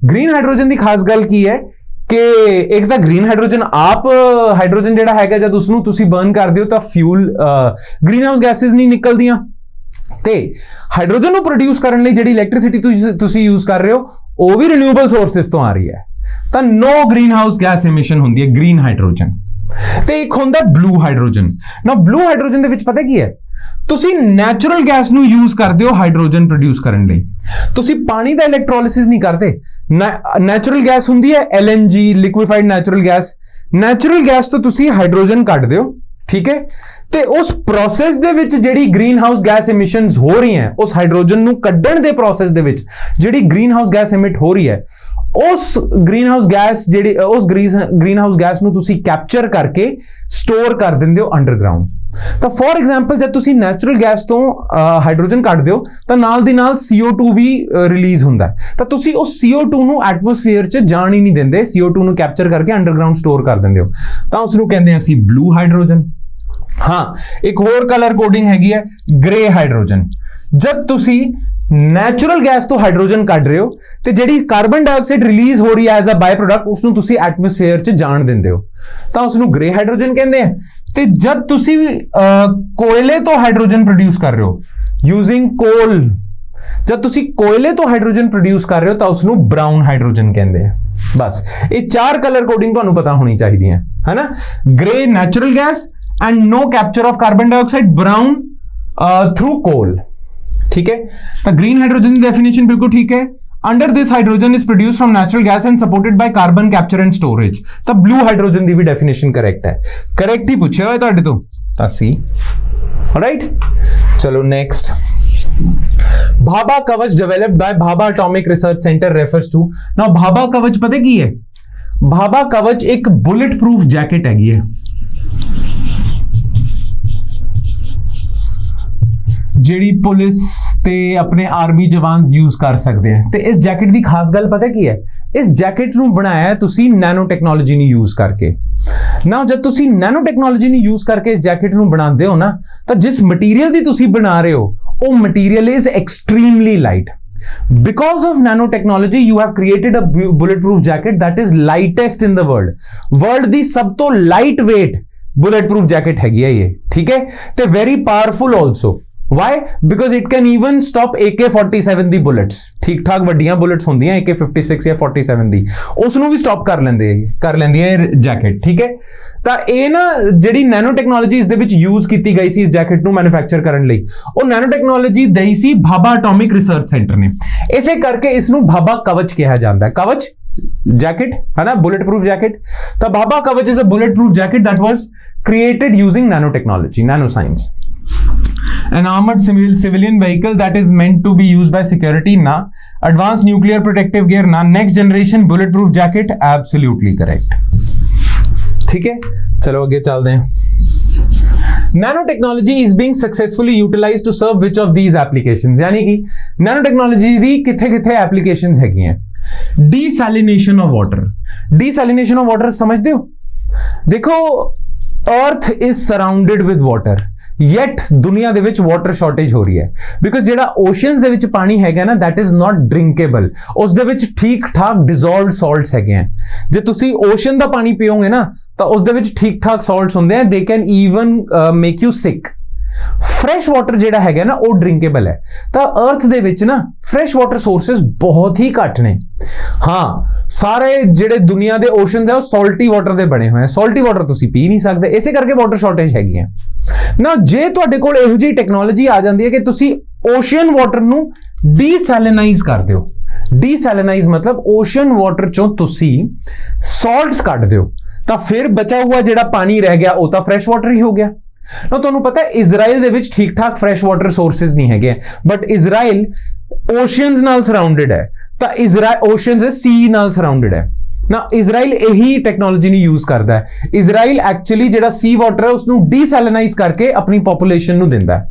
Green hydrogen ਦੀ ਖਾਸ ਗੱਲ ਕੀ ਹੈ ਕਿ ਇੱਕ ਤਾਂ ਗ੍ਰੀਨ ਹਾਈਡਰੋਜਨ ਆਪ ਹਾਈਡਰੋਜਨ ਜਿਹੜਾ ਹੈਗਾ ਜਦ ਉਸਨੂੰ ਤੁਸੀਂ ਬਰਨ ਕਰਦੇ ਹੋ ਤਾਂ ਫਿਊਲ ਗ੍ਰੀਨ ਹਾਊਸ ਗੈਸਿਸ ਨਹੀਂ ਨਿਕਲਦੀਆਂ, ਤੇ ਹਾਈਡਰੋਜਨ ਨੂੰ ਪ੍ਰੋਡਿਊਸ ਕਰਨ ਲਈ ਜਿਹੜੀ ਇਲੈਕਟ੍ਰਿਸਿਟੀ ਤੁਸੀਂ ਯੂਜ਼ ਕਰ ਰਹੇ ਹੋ ਉਹ ਵੀ ਰੀਨਿਊਏਬਲ ਸੋਰਸਸ ਤੋਂ ਆ ਰਹੀ ਹੈ, ਤਾਂ ਨੋ ਗ੍ਰੀਨ ਹਾਊਸ ਗੈਸ ਐਮਿਸ਼ਨ ਹੁੰਦੀ ਹੈ ਗ੍ਰੀਨ ਹਾਈਡਰੋਜਨ। ਤੇ ਇੱਕ ਹੁੰਦਾ ਬਲੂ ਹਾਈਡਰੋਜਨ। ਨਾ ਬਲੂ ਹਾਈਡਰੋਜਨ ਦੇ ਵਿੱਚ ਪਤਾ ਕੀ ਹੈ, ਤੁਸੀਂ ਨੈਚੁਰਲ ਗੈਸ ਨੂੰ ਯੂਜ਼ ਕਰਦੇ ਹੋ ਹਾਈਡਰੋਜਨ ਪ੍ਰੋਡਿਊਸ ਕਰਨ ਲਈ, ਤੁਸੀਂ ਪਾਣੀ ਦਾ ਇਲੈਕਟ੍ਰੋਲਿਸਿਸ ਨਹੀਂ ਕਰਦੇ। ਨੈਚੁਰਲ ਗੈਸ ਹੁੰਦੀ ਹੈ LNG, liquefied natural gas. Natural gas ਤੋਂ ਤੁਸੀਂ ਹਾਈਡਰੋਜਨ ਕੱਢਦੇ ਹੋ, ਠੀਕ ਹੈ, ਤੇ ਉਸ ਪ੍ਰੋਸੈਸ ਦੇ ਵਿੱਚ ਜਿਹੜੀ ਗ੍ਰੀਨ ਹਾਊਸ ਗੈਸ ਐਮਿਸ਼ਨਸ ਹੋ ਰਹੀਆਂ, ਉਸ ਹਾਈਡਰੋਜਨ ਨੂੰ ਕੱਢਣ ਦੇ ਪ੍ਰੋਸੈਸ ਦੇ ਵਿੱਚ ਜਿਹੜੀ ਗ੍ਰੀਨ ਹਾਊਸ ਗੈਸ ਐਮਿਟ ਹੋ ਰਹੀ ਹੈ, ਉਸ ਗ੍ਰੀਨ ਹਾਊਸ ਗੈਸ ਨੂੰ ਤੁਸੀਂ ਕੈਪਚਰ ਕਰਕੇ ਸਟੋਰ ਕਰ ਦਿੰਦੇ ਹੋ ਅੰਡਰਗਰਾਉਂਡ। ਤਾਂ ਫੋਰ ਐਗਜ਼ਾਮਪਲ ਜਦ ਤੁਸੀਂ ਨੈਚੁਰਲ ਗੈਸ ਤੋਂ ਹਾਈਡਰੋਜਨ ਕੱਢਦੇ ਹੋ ਤਾਂ ਨਾਲ ਦੀ ਨਾਲ CO2 ਵੀ ਰਿਲੀਜ਼ ਹੁੰਦਾ ਹੈ, ਤਾਂ ਤੁਸੀਂ ਉਸ CO2 ਨੂੰ ਐਟਮੋਸਫੀਅਰ 'ਚ ਜਾਣ ਹੀ ਨਹੀਂ ਦਿੰਦੇ, CO2 ਨੂੰ ਕੈਪਚਰ ਕਰਕੇ ਅੰਡਰਗਰਾਉਂਡ ਸਟੋਰ ਕਰ ਦਿੰਦੇ ਹੋ, ਤਾਂ ਉਸ ਨੂੰ ਕਹਿੰਦੇ ਅਸੀਂ ਬਲੂ ਹਾਈਡਰੋਜਨ। ਹਾਂ, ਇੱਕ ਹੋਰ ਕਲਰ ਕੋਡਿੰਗ ਹੈਗੀ ਹੈ ਗ੍ਰੇ ਹਾਈਡਰੋਜਨ। ਜਦ ਤੁਸੀਂ ਨੈਚੁਰਲ ਗੈਸ ਤੋਂ ਹਾਈਡਰੋਜਨ ਕੱਢ ਰਹੇ ਹੋ ਤੇ ਜਿਹੜੀ ਕਾਰਬਨ ਡਾਈਆਕਸਾਈਡ ਰਿਲੀਜ਼ ਹੋ ਰਹੀ ਹੈ ਐਜ਼ ਅ ਬਾਈ ਪ੍ਰੋਡਕਟ, ਉਸ ਨੂੰ ਤੁਸੀਂ ਐਟਮੋਸਫੇਅਰ 'ਚ ਜਾਣ ਦਿੰਦੇ ਹੋ, ਤਾਂ ਉਸ ਨੂੰ ਗ੍ਰੇ ਹਾਈਡਰੋਜਨ ਕਹਿੰਦੇ ਆ। ਤੇ ਜਦ ਤੁਸੀਂ ਕੋਇਲੇ ਤੋਂ ਹਾਈਡਰੋਜਨ ਪ੍ਰੋਡਿਊਸ ਕਰ ਰਹੇ ਹੋ ਯੂਜ਼ਿੰਗ ਕੋਲ, ਜਦ ਤੁਸੀਂ ਕੋਇਲੇ ਤੋਂ ਹਾਈਡਰੋਜਨ ਪ੍ਰੋਡਿਊਸ ਕਰ ਰਹੇ ਹੋ ਤਾਂ ਉਸ ਨੂੰ ਬ੍ਰਾਊਨ ਹਾਈਡਰੋਜਨ ਕਹਿੰਦੇ ਆ। ਬਸ ਇਹ 4 ਕਲਰ ਕੋਡਿੰਗ ਤੁਹਾਨੂੰ ਪਤਾ ਹੋਣੀ ਚਾਹੀਦੀਆਂ ਹੈ ਨਾ। Grey natural gas and no capture of carbon dioxide, brown through coal. ठीक है, तो ग्रीन हाइड्रोजन की डेफिनेशन बिल्कुल ठीक है। Under this hydrogen is produced from natural gas and supported by carbon capture and storage. तो ब्लू हाइड्रोजन की भी डेफिनेशन करेक्ट है, करेक्ट ही पूछे हुए तुहाडे तो सी। ऑलराइट, चलो next. Bhabha Kavach developed by Bhabha atomic research centre refers to. Now Bhabha Kavach पता की है? भाभा कवच एक बुलेट प्रूफ जैकेट हैगी है ਜਿਹੜੀ ਪੁਲਿਸ ਤੇ ਆਪਣੇ ਆਰਮੀ ਜਵਾਨ ਯੂਜ਼ ਕਰ ਸਕਦੇ ਆ। ਤੇ ਇਸ ਜੈਕਟ ਦੀ ਖਾਸ ਗੱਲ ਪਤਾ ਕੀ ਹੈ? ਇਸ ਜੈਕਟ ਨੂੰ ਬਣਾਇਆ ਤੁਸੀਂ ਨੈਨੋ ਟੈਕਨੋਲੋਜੀ ਨੂੰ ਯੂਜ਼ ਕਰਕੇ। ਨਾ ਜਦ ਤੁਸੀਂ ਨੈਨੋ ਟੈਕਨੋਲੋਜੀ ਨੂੰ ਯੂਜ਼ ਕਰਕੇ ਇਸ ਜੈਕਟ ਨੂੰ ਬਣਾਉਂਦੇ ਹੋ ਨਾ, ਤਾਂ ਜਿਸ ਮਟੀਰੀਅਲ ਦੀ ਤੁਸੀਂ ਬਣਾ ਰਹੇ ਹੋ ਉਹ material is extremely light. Because of nanotechnology, you have created a bulletproof jacket that is lightest in the world. World ਦੀ ਸਭ ਤੋਂ lightweight bulletproof jacket ਹੈਗੀ ਹੈ ਇਹ, ਠੀਕ ਹੈ? ਤੇ very powerful also. Why? Because it can even stop AK-47 the bullets। ਠੀਕ ਠਾਕ ਵੱਡੀਆਂ bullets ਹੁੰਦੀਆਂ AK-56 ਜਾਂ 47 ਦੀ, ਉਸ ਨੂੰ ਵੀ ਸਟਾਪ ਕਰ ਲੈਂਦੀ ਹੈ ਇਹ ਜੈਕਟ। ਠੀਕ ਹੈ, ਤਾਂ ਇਹ ਨਾ ਜਿਹੜੀ ਨੈਨੋ ਟੈਕਨੋਲੋਜੀ ਇਸ ਦੇ ਵਿੱਚ ਯੂਜ਼ ਕੀਤੀ ਗਈ ਸੀ ਇਸ ਜੈਕਟ ਨੂੰ ਮੈਨੂਫੈਕਚਰ ਕਰਨ ਲਈ, ਉਹ ਨੈਨੋ ਟੈਕਨੋਲੋਜੀ ਦਈ ਸੀ ਭਾਭਾ ਐਟੋਮਿਕ ਰਿਸਰਚ ਸੈਂਟਰ ਨੇ। ਇਸੇ ਕਰਕੇ ਇਸ ਨੂੰ ਭਾਭਾ ਕਵਚ ਕਿਹਾ ਜਾਂਦਾ ਹੈ। ਕਵਚ ਜੈਕਟ ਹੈ ਨਾ, ਬੁਲੇਟ ਪ੍ਰੂਫ ਜੈਕਟ। ਤਾਂ Bhabha Kavach is a bulletproof jacket that was created using nanotechnology, nanoscience. An armored civilian vehicle that is meant to be used by security, na. Advanced nuclear protective gear, na. Next generation bulletproof jacket, absolutely correct. ठीक है, चलो आगे चलते हैं। Nanotechnology is being successfully utilized to serve which of these applications? यानी कि nanotechnology दी किथे applications हैगियां? Desalination of water। Desalination of water समझते हो? देखो, earth is surrounded with water, yet दुनिया ਦੇ ਵਿੱਚ ਵਾਟਰ ਸ਼ਾਰਟੇਜ ਹੋ ਰਹੀ ਹੈ ਬਿਕਾਜ਼ ਜਿਹੜਾ ਓਸ਼ਨਸ ਦੇ ਵਿੱਚ ਪਾਣੀ ਹੈਗਾ ਨਾ, that is not drinkable। ਉਸ ਦੇ ਵਿੱਚ ਠੀਕ ਠਾਕ ਡਿਸੋਲਵਡ ਸਾਲਟਸ ਹੈਗੇ ਆ। ਜੇ ਤੁਸੀਂ ਓਸ਼ਨ ਦਾ ਪਾਣੀ ਪੀਓਗੇ ਨਾ ਤਾਂ ਉਸ ਦੇ ਵਿੱਚ ਠੀਕ ਠਾਕ ਸਾਲਟਸ ਹੁੰਦੇ ਆ, they can even make you sick। Fresh water ਜਿਹੜਾ ਹੈਗਾ ਨਾ ਉਹ ਡਰਿੰਕੇਬਲ ਹੈ। ਤਾਂ ਅਰਥ ਦੇ ਵਿੱਚ ਨਾ ਫਰੈਸ਼ ਵਾਟਰ ਸੋਰਸਸ ਬਹੁਤ ਹੀ ਘੱਟ ਨੇ। ਹਾਂ, ਸਾਰੇ ਜਿਹੜੇ ਦੁਨੀਆ ਦੇ ਓਸ਼ਨਸ ਆ ਉਹ ਸਾਲਟੀ ਵਾਟਰ ਦੇ ਬਣੇ ਹੋਏ ਆ। ਸਾਲਟੀ ਵਾਟਰ ਤੁਸੀਂ ਪੀ ਨਹੀਂ ਸਕਦੇ, ਇਸੇ ਕਰਕੇ ਵਾਟਰ ਸ਼ਾਰਟੇਜ ਹੈਗੀ ਆ ਨਾ। ਜੇ ਤੁਹਾਡੇ ਕੋਲ ਇਹੋ ਜਿਹੀ ਟੈਕਨੋਲੋਜੀ ਆ ਜਾਂਦੀ ਹੈ ਕਿ ਤੁਸੀਂ ਓਸ਼ਨ ਵਾਟਰ ਨੂੰ ਡੀਸੈਲਿਨਾਈਜ਼ ਕਰ ਦਿਓ। ਡੀਸੈਲਿਨਾਈਜ਼ ਮਤਲਬ ਓਸ਼ਨ ਵਾਟਰ ਚੋਂ ਤੁਸੀਂ ਸਾਲਟਸ ਕੱਢ ਦਿਓ, ਤਾਂ ਫਿਰ ਬਚਾ ਹੁਆ ਜਿਹੜਾ ਪਾਣੀ ਰਹਿ ਗਿਆ ਉਹ ਤਾਂ ਫਰੈਸ਼ ਵਾਟਰ ਹੀ ਹੋ ਗਿਆ ਨਾ। ਤੁਹਾਨੂੰ ਪਤਾ ਹੈ ਇਜ਼ਰਾਈਲ ਦੇ ਵਿੱਚ ਠੀਕ ਠਾਕ ਫਰੈਸ਼ ਵਾਟਰ ਸੋਰਸਸ ਨਹੀਂ ਹੈਗੇ, ਬਟ ਇਜ਼ਰਾਈਲ ਓਸ਼ਨਸ ਨਾਲ ਸਰਾਊਂਡਡ ਹੈ। ਤਾਂ ਇਜ਼ਰਾਈਲ ਓਸ਼ਨਸ ਸੀ ਨਾਲ ਸਰਾਊਂਡਡ ਹੈ ਨਾ। ਇਜ਼ਰਾਈਲ ਇਹੀ ਟੈਕਨੋਲੋਜੀ ਨੂੰ ਯੂਜ਼ ਕਰਦਾ ਹੈ। ਇਜ਼ਰਾਈਲ ਐਕਚੁਅਲੀ ਜਿਹੜਾ ਸੀ ਵਾਟਰ ਹੈ ਉਸ ਨੂੰ ਡੀਸੈਲਿਨਾਈਜ਼ ਕਰਕੇ ਆਪਣੀ ਪੋਪੂਲੇਸ਼ਨ ਨੂੰ ਦਿੰਦਾ ਹੈ,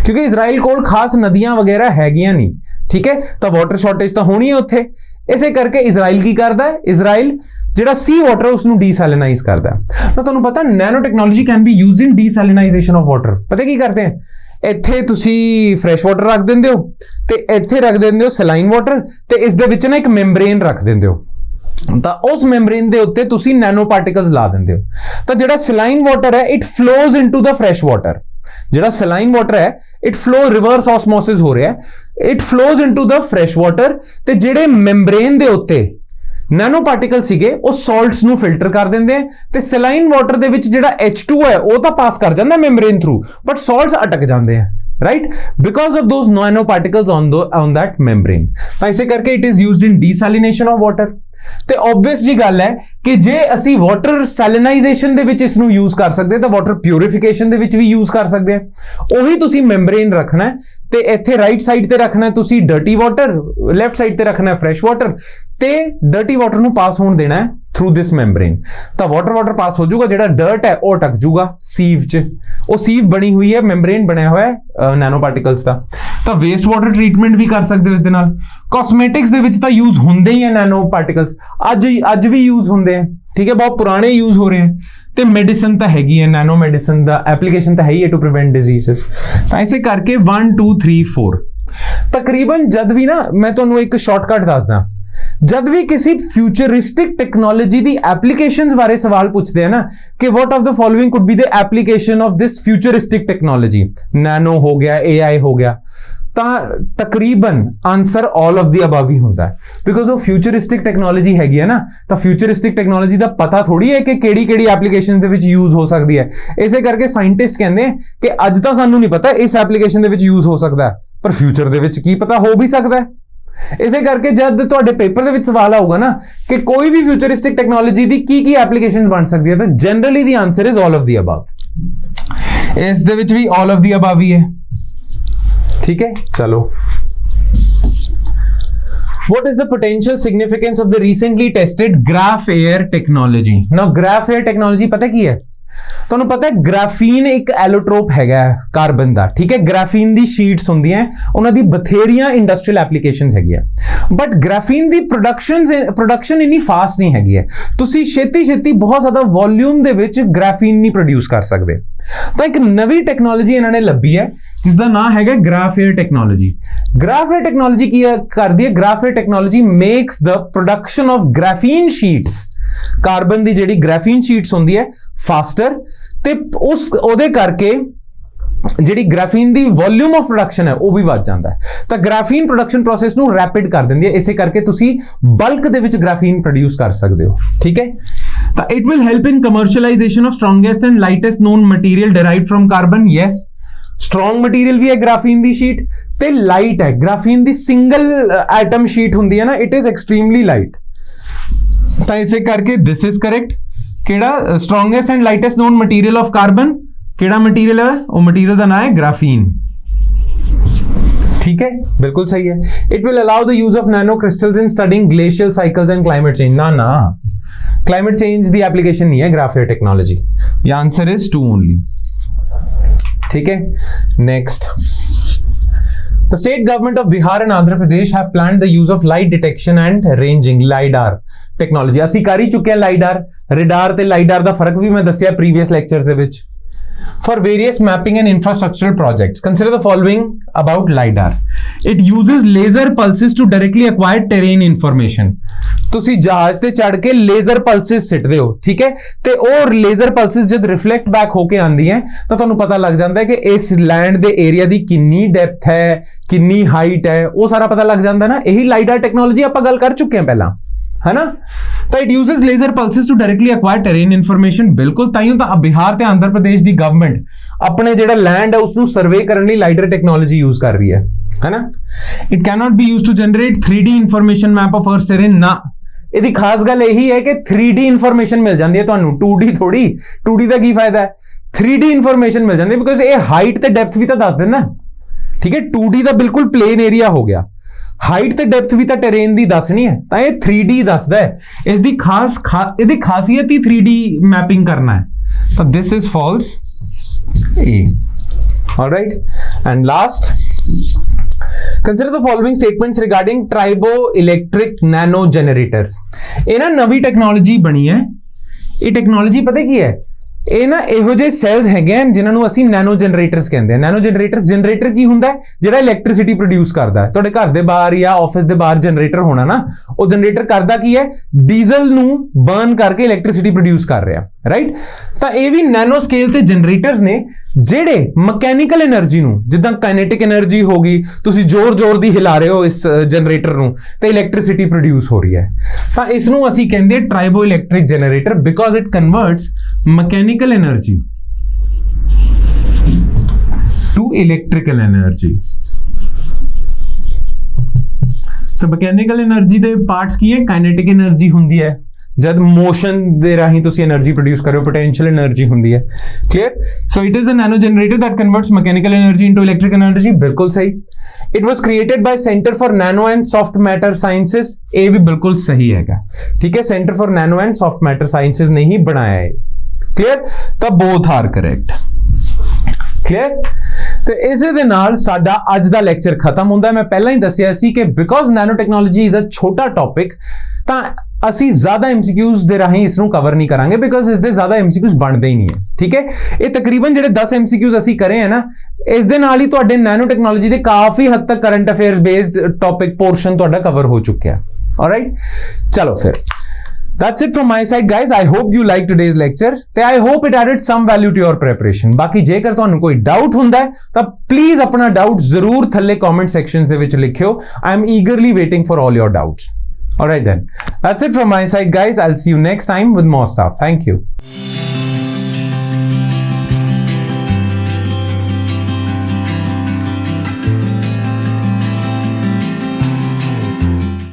ਕਿਉਂਕਿ ਇਜ਼ਰਾਈਲ ਕੋਲ ਖਾਸ ਨਦੀਆਂ ਵਗੈਰਾ ਹੈਗੀਆਂ ਨਹੀਂ। ਠੀਕ ਹੈ, ਤਾਂ ਵਾਟਰ ਸ਼ਾਰਟੇਜ ਤਾਂ ਹੋਣੀ ਹੈ ਉੱਥੇ। ਇਸੇ ਕਰਕੇ ਇਜ਼ਰਾਈਲ ਕੀ ਕਰਦਾ ਹੈ? ਇਜ਼ਰਾਈਲ ਜਿਹੜਾ ਸੀ ਵਾਟਰ ਉਸ ਨੂੰ ਡੀਸੈਲਿਨਾਈਜ਼ ਕਰਦਾ ਹੈ। ਤਾਂ ਤੁਹਾਨੂੰ ਪਤਾ nano technology can be used in desalination of water. ਪਤਾ ਕੀ ਕਰਦੇ ਹੈ? ਇੱਥੇ ਤੁਸੀਂ ਫਰੈਸ਼ ਵਾਟਰ ਰੱਖ ਦਿੰਦੇ ਹੋ ਤੇ ਇੱਥੇ ਰੱਖ ਦਿੰਦੇ ਹੋ ਸਲਾਈਨ ਵਾਟਰ, ਤੇ ਇਸ ਦੇ ਵਿੱਚ ਨਾ ਇੱਕ ਮੈਂਬਰੇਨ ਰੱਖ ਦਿੰਦੇ ਹੋ। ਤਾਂ ਉਸ ਮੈਂਬਰੇਨ ਦੇ ਉੱਤੇ ਤੁਸੀਂ ਨੈਨੋ ਪਾਰਟੀਕਲਸ ਲਾ ਦਿੰਦੇ ਹੋ। ਤਾਂ ਜਿਹੜਾ ਸਲਾਈਨ ਵਾਟਰ ਹੈ it flows into the fresh water. ਜਿਹੜਾ ਸਲਾਈਨ ਵਾਟਰ ਹੈ ਇਟ ਫਲੋ ਰਿਵਰਸ ਆਸਮੋਸਿਸ ਹੋ ਰਿਹਾ ਹੈ, it flows into the fresh water. ਤੇ ਜਿਹੜੇ ਮੈਂਬਰੇਨ ਦੇ ਉੱਤੇ ਨੈਨੋ ਪਾਰਟੀਕਲ ਸੀਗੇ ਉਹ ਸਾਲਟਸ ਨੂੰ ਫਿਲਟਰ ਕਰ ਦਿੰਦੇ ਆ, ਤੇ ਸਲਾਈਨ ਵਾਟਰ ਦੇ ਵਿੱਚ ਜਿਹੜਾ H2 ਹੈ ਉਹ ਤਾਂ ਪਾਸ ਕਰ ਜਾਂਦਾ ਮੈਂਬਰੇਨ ਥਰੂ, ਬਟ ਸਾਲਟਸ ਅਟਕ ਜਾਂਦੇ ਆ, right? Because of those nanoparticles on that membrane। ਤਾਂ ਇਸੇ ਕਰਕੇ it is used in desalination of water। ਤੇ obvious ਜੀ ਗੱਲ ਹੈ ਕਿ ਜੇ ਅਸੀਂ ਵਾਟਰ ਸੈਲਿਨਾਈਜ਼ੇਸ਼ਨ ਦੇ ਵਿੱਚ ਇਸ ਨੂੰ ਯੂਜ਼ ਕਰ ਸਕਦੇ ਤਾਂ ਵਾਟਰ ਪਿਊਰੀਫਿਕੇਸ਼ਨ ਦੇ ਵਿੱਚ ਵੀ ਯੂਜ਼ ਕਰ ਸਕਦੇ ਆ। ਉਹੀ ਤੁਸੀਂ ਮੈਂਬਰੇਨ ਰੱਖਣਾ ਤੇ ਇੱਥੇ ਰਾਈਟ ਸਾਈਡ ਤੇ ਰੱਖਣਾ ਤੁਸੀਂ ਡਰਟੀ ਵਾਟਰ, ਲੈਫਟ ਸਾਈਡ ਤੇ ਰੱਖਣਾ ਫਰੈਸ਼ ਵਾਟਰ, ਤੇ ਡਰਟੀ ਵਾਟਰ ਨੂੰ ਪਾਸ ਹੋਣ ਦੇਣਾ ਹੈ ਥਰੂ ਦਿਸ ਮੈਂਬਰੇਨ। ਤਾਂ ਵਾਟਰ ਪਾਸ ਹੋ ਜਾਊਗਾ, ਜਿਹੜਾ ਡਰਟ ਹੈ ਉਹ ਅਟਕ ਜਾਊਗਾ ਸੀਵ 'ਚ। ਉਹ ਸੀਵ ਬਣੀ ਹੋਈ ਹੈ, ਮੈਂਬਰੇਨ ਬਣਿਆ ਹੋਇਆ ਹੈ ਨੈਨੋ ਪਾਰਟੀਕਲਸ ਦਾ। ਤਾਂ ਵੇਸਟ ਵਾਟਰ ਟ੍ਰੀਟਮੈਂਟ ਵੀ ਕਰ ਸਕਦੇ ਹੋ ਇਸ ਦੇ ਨਾਲ। ਕਾਸਮੈਟਿਕਸ ਦੇ ਵਿੱਚ ਤਾਂ ਯੂਜ਼ ਹੁੰਦੇ ਹੀ ਹੈ ਨੈਨੋ ਪਾਰਟੀਕਲਸ, ਅੱਜ ਵੀ ਯੂਜ਼ ਹੁੰਦੇ ਆ। ਠੀਕ ਹੈ, ਬਹੁਤ ਪੁਰਾਣੇ ਯੂਜ਼ ਹੋ ਰਹੇ ਹਨ। ਤੇ ਮੈਡੀਸਨ ਤਾਂ ਹੈਗੀ ਹੈ, ਨੈਨੋ ਮੈਡੀਸਨ ਦਾ ਐਪਲੀਕੇਸ਼ਨ ਤਾਂ ਹੈ ਹੀ ਹੈ ਟੂ ਪ੍ਰੀਵੈਂਟ ਡਿਜ਼ੀਜ਼ਸ। ਤਾਂ ਇਸੇ ਕਰਕੇ 1 2 3 4 ਤਕਰੀਬਨ ਜਦ ਵੀ ਨਾ ਮੈਂ ਤੁਹਾਨੂੰ ਇੱਕ ਸ਼ਾਰਟਕਟ ਦੱਸਦਾ, ਜਦ ਵੀ ਕਿਸੇ ਫਿਊਚਰਿਸਟਿਕ ਟੈਕਨੋਲੋਜੀ ਦੀ ਐਪਲੀਕੇਸ਼ਨਸ ਬਾਰੇ ਸਵਾਲ ਪੁੱਛਦੇ ਆ ਨਾ ਕਿ what of the following could be the application of this futuristic technology, nano ਹੋ ਗਿਆ, AI ਹੋ ਗਿਆ, ਤਾਂ ਤਕਰੀਬਨ answer all of the above ਹੀ ਹੁੰਦਾ ਹੈ, ਬਿਕੋਜ਼ ਉਹ ਫਿਊਚਰਿਸਟਿਕ ਟੈਕਨੋਲੋਜੀ ਹੈਗੀ ਹੈ ਨਾ, ਤਾਂ ਫਿਊਚਰਿਸਟਿਕ ਟੈਕਨੋਲੋਜੀ ਦਾ ਪਤਾ ਥੋੜੀ ਹੈ ਕਿ ਕਿਹੜੀ ਐਪਲੀਕੇਸ਼ਨ ਦੇ ਵਿੱਚ ਯੂਜ਼ ਹੋ ਸਕਦੀ ਹੈ। ਇਸੇ ਕਰਕੇ ਸਾਇੰਟਿਸਟ ਕਹਿੰਦੇ ਆ ਕਿ ਅੱਜ ਤਾਂ ਸਾਨੂੰ ਨਹੀਂ ਪਤਾ ਇਸ ਐਪਲੀਕੇਸ਼ਨ ਦੇ ਵਿੱਚ ਯੂਜ਼ ਹੋ ਸਕਦਾ, ਪਰ ਫਿਊਚਰ ਦੇ ਵਿੱਚ ਕੀ ਪਤਾ ਹੋ ਵੀ ਸਕਦਾ ਹੈ। ਇਸੇ ਕਰਕੇ ਜਦ ਤੁਹਾਡੇ ਪੇਪਰ ਦੇ ਵਿੱਚ ਸਵਾਲ ਆਊਗਾ ਨਾ ਕਿ ਕੋਈ ਵੀ ਫਿਊਚਰਿਸਟਿਕ ਟੈਕਨੋਲੋਜੀ ਦੀ ਕੀ ਐਪਲੀਕੇਸ਼ਨਸ ਬਣ ਸਕਦੀ ਹੈ, ਤਾਂ generally the answer is all of the above. ਇਸ ਦੇ ਵਿੱਚ ਵੀ ਆਲ ਆਫ ਦੀ ਅਬਵ ਹੀ ਹੈ, ठीक है। चलो, what is the potential significance of the recently tested graph air technology? Now graph air technology पता की है ਤੁਹਾਨੂੰ ਪਤਾ ਹੈ ਗ੍ਰਾਫੀਨ ਇੱਕ ਐਲੋਟ੍ਰੋਪ ਹੈਗਾ ਕਾਰਬਨ ਦਾ, ਠੀਕ ਹੈ। ਗ੍ਰਾਫੀਨ ਦੀ ਸ਼ੀਟਸ ਹੁੰਦੀਆਂ, ਉਹਨਾਂ ਦੀ ਬਥੇਰੀਆਂ ਇੰਡਸਟਰੀਅਲ ਐਪਲੀਕੇਸ਼ਨਸ ਹੈਗੀਆਂ, ਬਟ ਗ੍ਰਾਫੀਨ ਦੀ ਪ੍ਰੋਡਕਸ਼ਨ ਇੰਨੀ ਫਾਸਟ ਨਹੀਂ ਹੈਗੀ ਹੈ। ਤੁਸੀਂ ਛੇਤੀ ਬਹੁਤ ਜ਼ਿਆਦਾ ਵੋਲਿਊਮ ਦੇ ਵਿੱਚ ਗ੍ਰਾਫੀਨ ਨਹੀਂ ਪ੍ਰੋਡਿਊਸ ਕਰ ਸਕਦੇ। ਤਾਂ ਇੱਕ ਨਵੀਂ ਟੈਕਨੋਲੋਜੀ ਇਹਨਾਂ ਨੇ ਲੱਭੀ ਹੈ ਜਿਸ ਦਾ ਨਾਮ ਹੈਗਾ Graphair technology. Graphair technology ਕੀ ਕਰਦੀ ਹੈ? Graphair technology makes the production of graphene sheets, carbon ਦੀ ਜਿਹੜੀ ਗ੍ਰਾਫੀਨ ਸ਼ੀਟਸ ਹੁੰਦੀ ਹੈ, ਫਾਸਟਰ, ਤੇ ਉਹਦੇ ਕਰਕੇ ਜਿਹੜੀ ਗ੍ਰਾਫੀਨ ਦੀ ਵੋਲਿਊਮ ਆਫ ਪ੍ਰੋਡਕਸ਼ਨ ਹੈ ਉਹ ਵੀ ਵੱਧ ਜਾਂਦਾ ਹੈ। ਤਾਂ ਗ੍ਰਾਫੀਨ ਪ੍ਰੋਡਕਸ਼ਨ ਪ੍ਰੋਸੈਸ ਨੂੰ ਰੈਪਿਡ ਕਰ ਦਿੰਦੀ ਹੈ, ਇਸੇ ਕਰਕੇ ਤੁਸੀਂ ਬਲਕ ਦੇ ਵਿੱਚ ਗ੍ਰਾਫੀਨ ਪ੍ਰੋਡਿਊਸ ਕਰ ਸਕਦੇ ਹੋ, ਠੀਕ ਹੈ। ਤਾਂ it will help in commercialisation of strongest and lightest known material derived from carbon. Yes, strong material ਵੀ ਹੈ ਗ੍ਰਾਫੀਨ ਦੀ ਸ਼ੀਟ, ਤੇ ਲਾਈਟ ਹੈ। ਗ੍ਰਾਫੀਨ ਦੀ ਸਿੰਗਲ ਐਟਮ ਸ਼ੀਟ ਹੁੰਦੀ ਹੈ ਨਾ, ਇਟ ਇਜ਼ ਐਕਸਟ੍ਰੀਮਲੀ ਲਾਈਟ। ਤਾਂ ਇਸੇ ਕਰਕੇ ਦਿਸ ਇਜ਼ ਕਰੈਕਟ। ਕਿਹੜਾ strongest and lightest known material of carbon, ਕਿਹੜਾ ਮਟੀਰੀਅਲ ਹੈ? ਉਹ ਮਟੀਰੀਅਲ ਦਾ ਨਾਮ ਹੈ ਗ੍ਰਾਫੀਨ, ठीक है, बिल्कुल सही है। It will allow the use of nano crystals in studying glacial cycles and climate change। ना climate change दी application नहीं है graph air technology। The answer is 2 only। ठीक है, next। The state government of Bihar and Andhra Pradesh have planned the use of light detection and ranging LiDAR technology। ਅਸੀਂ ਕਰ ਹੀ ਚੁੱਕੇ ਹਾਂ LiDAR, radar ਤੇ LiDAR ਦਾ ਫਰਕ ਵੀ ਮੈਂ ਦੱਸਿਆ previous lectures ਦੇ ਵਿੱਚ। For various mapping and infrastructural projects, consider the following about LiDAR. It uses laser pulses to directly acquire terrain information। ਤੁਸੀਂ ਜਹਾਜ਼ ਤੇ ਚੜ ਕੇ ਲੇਜ਼ਰ ਪਲਸਿਸ ਸਿੱਟਦੇ ਹੋ, ਠੀਕ ਹੈ, ਤੇ ਉਹ ਲੇਜ਼ਰ ਪਲਸਿਸ ਜਦ ਰਿਫਲੈਕਟ ਬੈਕ ਹੋ ਕੇ ਆਉਂਦੀ ਹੈ ਤਾਂ ਤੁਹਾਨੂੰ ਪਤਾ ਲੱਗ ਜਾਂਦਾ ਹੈ ਕਿ ਇਸ ਲੈਂਡ ਦੇ ਏਰੀਆ ਦੀ ਕਿੰਨੀ ਡੈਪਥ ਹੈ, ਕਿੰਨੀ ਹਾਈਟ ਹੈ, ਉਹ ਸਾਰਾ ਪਤਾ ਲੱਗ ਜਾਂਦਾ ਨਾ। ਇਹੀ ਲਾਈਡਾਰ ਟੈਕਨੋਲੋਜੀ ਆਪਾਂ ਗੱਲ ਕਰ ਚੁੱਕੇ ਹਾਂ ਪਹਿਲਾਂ, है ना। तो it uses laser pulses to directly acquire terrain information. बिल्कुल, ताइयों तो बिहार ते आंध्र प्रदेश दी गवर्नमेंट अपने जेड़ा लैंड है उसनू सर्वे करने लई लाइडर टेक्नोलॉजी यूज कर रही है ना। It can not be used to generate 3D information map of earth terrain ना। ਇਹਦੀ ਖਾਸ ਗੱਲ ਇਹੀ ਹੈ ਕਿ 3D ਇਨਫੋਰਮੇਸ਼ਨ ਮਿਲ ਜਾਂਦੀ ਹੈ ਤੁਹਾਨੂੰ, 2D ਥੋੜੀ। 2D ਦਾ ਕੀ ਫਾਇਦਾ ਹੈ? 3D ਇਨਫੋਰਮੇਸ਼ਨ ਮਿਲ ਜਾਂਦੀ ਹੈ, ਬਿਕੋਜ਼ ਇਹ ਹਾਈਟ ਤੇ ਡੈਪਥ ਵੀ ਤਾਂ ਦੱਸ ਦਿੰਦਾ, ਠੀਕ ਹੈ। 2D ਦਾ ਬਿਲਕੁਲ ਪਲੇਨ ਏਰੀਆ ਹੋ ਗਿਆ, ਹਾਈਟ ਤੇ ਡੈਪਥ ਵੀ ਤਾਂ ਟੈਰੇਨ ਦੀ ਦੱਸਣੀ ਹੈ, ਤਾਂ ਇਹ 3D ਦੱਸਦਾ ਹੈ। ਇਸ ਦੀ ਇਹਦੀ ਖਾਸੀਅਤ ਹੀ 3D ਮੈਪਿੰਗ ਕਰਨਾ ਹੈ। ਤਾਂ this is false A. All right, and last, consider the following statements regarding triboelectric nano generators। ਇਹ ਨਾ ਨਵੀਂ ਟੈਕਨੋਲੋਜੀ ਬਣੀ ਹੈ। ਇਹ ਟੈਕਨੋਲੋਜੀ ਪਤਾ ਕੀ ਹੈ? ਇਹ ਨਾ ਇਹੋ ਜਿਹੇ ਸੈਲਸ ਹੈਗੇ ਹਨ ਜਿਨ੍ਹਾਂ ਨੂੰ ਅਸੀਂ ਨੈਨੋ ਜਨਰੇਟਰਸ ਕਹਿੰਦੇ ਹਾਂ। ਨੈਨੋ ਜਨਰੇਟਰਸ, ਜਨਰੇਟਰ ਕੀ ਹੁੰਦਾ ਹੈ? ਜਿਹੜਾ ਇਲੈਕਟ੍ਰਿਸਿਟੀ ਪ੍ਰੋਡਿਊਸ ਕਰਦਾ ਹੈ। ਤੁਹਾਡੇ ਘਰ ਦੇ ਬਾਹਰ ਜਾਂ ਆਫਿਸ ਦੇ ਬਾਹਰ ਜਨਰੇਟਰ ਹੋਣਾ ਨਾ, ਉਹ ਜਨਰੇਟਰ ਕਰਦਾ ਕੀ ਹੈ? ਡੀਜ਼ਲ ਨੂੰ ਬਰਨ ਕਰਕੇ ਇਲੈਕਟ੍ਰਿਸਿਟੀ ਪ੍ਰੋਡਿਊਸ ਕਰ ਰਿਹਾ, ਰਾਈਟ। ਤਾਂ ਇਹ ਵੀ ਨੈਨੋ ਸਕੇਲ ਤੇ ਜਨਰੇਟਰਸ ਨੇ ਜਿਹੜੇ ਮਕੈਨੀਕਲ એનર્ਜੀ ਨੂੰ, ਜਿੱਦਾਂ ਕਾਈਨੈਟਿਕ એનર્ਜੀ ਹੋ ਗਈ, ਤੁਸੀਂ ਜ਼ੋਰ ਦੀ ਹਿਲਾ ਰਹੇ ਹੋ ਇਸ ਜਨਰੇਟਰ ਨੂੰ ਤੇ ਇਲੈਕਟ੍ਰਿਸਿਟੀ ਪ੍ਰੋਡਿਊਸ ਹੋ ਰਹੀ ਹੈ, ਤਾਂ ਇਸ ਨੂੰ ਅਸੀਂ ਕਹਿੰਦੇ ਹਾਂ triboelectric generator, because it converts mechanical energy to electrical energy। so mechanical energy ਦੇ ਪਾਰਟਸ ਕੀ ਹੈ? kinetic energy ਹੁੰਦੀ ਹੈ, ਜਦ ਮੋਸ਼ਨ ਦੇ ਰਾਹੀਂ ਤੁਸੀਂ એનર્ਜੀ ਪ੍ਰੋਡਿਊਸ ਕਰ ਰਹੇ ਹੋ, potential energy ਹੁੰਦੀ ਹੈ, clear। so it is a nano generator that converts mechanical energy into electric energy। ਬਿਲਕੁਲ ਸਹੀ। it was created by Center for Nano and Soft Matter Sciences। ਇਹ ਵੀ ਬਿਲਕੁਲ ਸਹੀ ਹੈਗਾ, ਠੀਕ ਹੈ। Center for Nano and Soft Matter Sciences ਨੇ ਹੀ ਬਣਾਇਆ ਹੈ, ਕਲੀਅਰ। ਤਾਂ ਬੋਥ ਆਰ ਕਰੈਕਟ, ਕਲੀਅਰ। ਤੇ ਇਸੇ ਦੇ ਨਾਲ ਸਾਡਾ ਅੱਜ ਦਾ ਲੈਕਚਰ ਖਤਮ ਹੁੰਦਾ। ਮੈਂ ਪਹਿਲਾਂ ਹੀ ਦੱਸਿਆ ਸੀ ਕਿ because nano technology is a ਛੋਟਾ ਟੌਪਿਕ, ਤਾਂ ਅਸੀਂ ਜ਼ਿਆਦਾ MCQs ਦੇ ਰਾਹੀਂ ਇਸ ਨੂੰ ਕਵਰ ਨਹੀਂ ਕਰਾਂਗੇ, ਬਿਕੋਜ਼ ਇਸ ਦੇ ਜ਼ਿਆਦਾ MCQs ਬਣਦੇ ਹੀ ਨਹੀਂ ਹੈ, ਠੀਕ ਹੈ। ਇਹ ਤਕਰੀਬਨ ਜਿਹੜੇ 10 MCQs ਅਸੀਂ ਕਰੇ ਹੈ ਨਾ, ਇਸ ਦੇ ਨਾਲ ਹੀ ਤੁਹਾਡੇ ਨੈਨੋ ਟੈਕਨੋਲੋਜੀ ਦੇ ਕਾਫੀ ਹੱਦ ਤੱਕ current affairs based topic portion ਤੁਹਾਡਾ ਕਵਰ ਹੋ ਚੁੱਕਿਆ। ਆਲਰਾਈਟ, ਚਲੋ ਫਿਰ That's it from my side, guys. I hope you liked today's lecture. ਤੇ I hope it added some value to your preparation. ਬਾਕੀ ਜੇਕਰ ਤੁਹਾਨੂੰ ਕੋਈ ਡਾਊਟ ਹੁੰਦਾ ਹੈ ਤਾਂ ਪਲੀਜ਼ ਆਪਣਾ ਡਾਊਟ ਜ਼ਰੂਰ ਥੱਲੇ ਕਮੈਂਟ ਸੈਕਸ਼ਨਸ ਦੇ ਵਿੱਚ ਲਿਖਿਓ. I am eagerly waiting for all your doubts. All right then. That's it from my side, guys. I'll see you next time with more stuff. Thank you.